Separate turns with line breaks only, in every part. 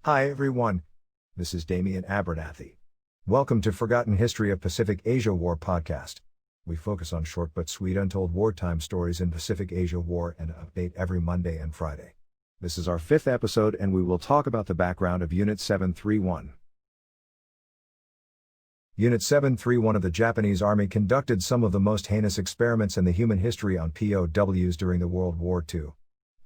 Hi everyone, this is Damian Abernathy. Welcome to Forgotten History of Pacific Asia War podcast. We focus on short but sweet untold wartime stories in Pacific Asia War and update every Monday and Friday. This is our 5th episode and we will talk about the background of Unit 731. Unit 731 of the Japanese Army conducted some of the most heinous experiments in the human history on POWs during the World War II.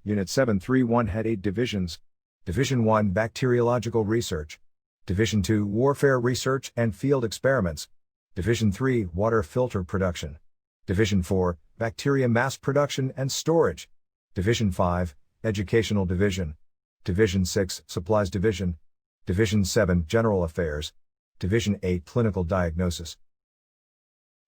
Unit 731 had 8 divisions. Division 1 Bacteriological Research. Division 2 Warfare Research and Field Experiments. Division 3 Water Filter Production. Division 4 Bacteria Mass Production and Storage. Division 5 Educational Division. Division 6 Supplies Division. Division 7 General Affairs. Division 8 Clinical Diagnosis.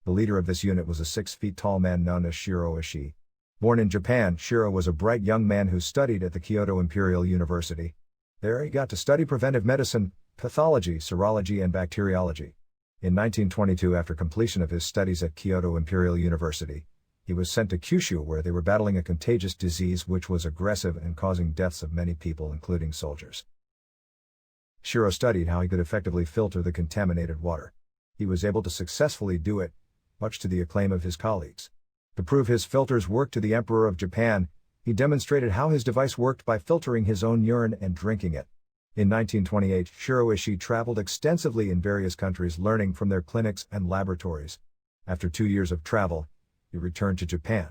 The leader of this unit was a 6 feet tall man known as Shiro Ishii. Born in Japan, Shiro was a bright young man who studied at the Kyoto Imperial University. There he got to study preventive medicine, pathology, serology and bacteriology. In 1922, after completion of his studies at Kyoto Imperial University, he was sent to Kyushu where they were battling a contagious disease which was aggressive and causing deaths of many people including soldiers. Shiro studied how he could effectively filter the contaminated water. He was able to successfully do it, much to the acclaim of his colleagues. To prove his filters worked to the Emperor of Japan, he demonstrated how his device worked by filtering his own urine and drinking it. In 1928, Shiro Ishii traveled extensively in various countries learning from their clinics and laboratories. After 2 years of travel, he returned to Japan.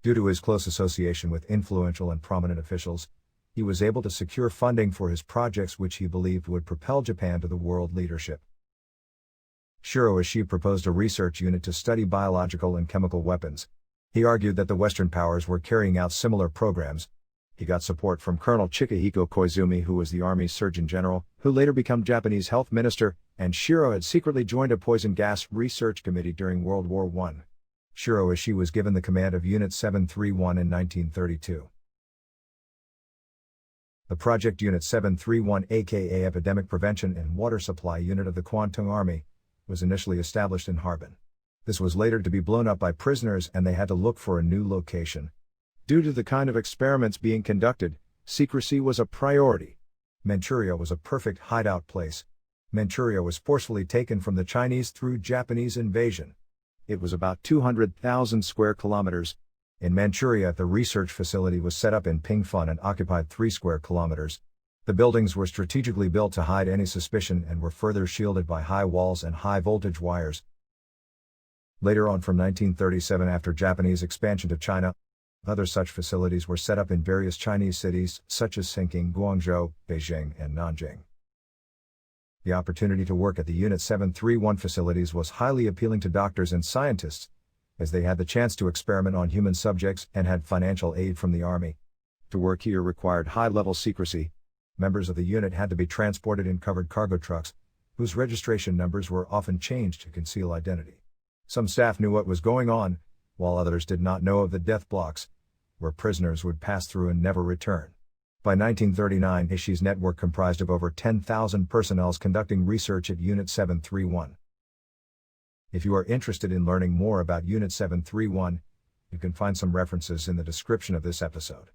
Due to his close association with influential and prominent officials, he was able to secure funding for his projects which he believed would propel Japan to the world leadership. Shiro Ishii proposed a research unit to study biological and chemical weapons. He argued that the Western powers were carrying out similar programs. He got support from Colonel Chikahiko Koizumi, who was the Army's Surgeon General, who later became Japanese Health Minister, and Shiro had secretly joined a poison gas research committee during World War I. Shiro Ishii was given the command of Unit 731 in 1932. The Project Unit 731, aka Epidemic Prevention and Water Supply Unit of the Kwantung Army, was initially established in Harbin. This was later to be blown up by prisoners and they had to look for a new location. Due to the kind of experiments being conducted, secrecy was a priority. Manchuria was a perfect hideout place. Manchuria was forcefully taken from the Chinese through Japanese invasion. It was about 200,000 square kilometers. In Manchuria, the research facility was set up in Pingfun and occupied 3 square kilometers. The buildings were strategically built to hide any suspicion and were further shielded by high walls and high-voltage wires. Later on from 1937, after Japanese expansion to China, other such facilities were set up in various Chinese cities such as Sinking, Guangzhou, Beijing and Nanjing. The opportunity to work at the Unit 731 facilities was highly appealing to doctors and scientists, as they had the chance to experiment on human subjects and had financial aid from the Army. To work here required high-level secrecy. Members of the unit had to be transported in covered cargo trucks, whose registration numbers were often changed to conceal identity. Some staff knew what was going on, while others did not know of the death blocks, where prisoners would pass through and never return. By 1939, Ishii's network comprised of over 10,000 personnel conducting research at Unit 731. If you are interested in learning more about Unit 731, you can find some references in the description of this episode.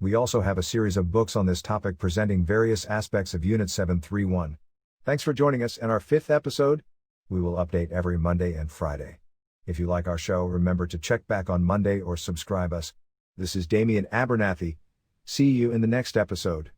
We also have a series of books on this topic presenting various aspects of Unit 731. Thanks for joining us in our 5th episode. We will update every Monday and Friday. If you like our show, remember to check back on Monday or subscribe us. This is Damian Abernathy. See you in the next episode.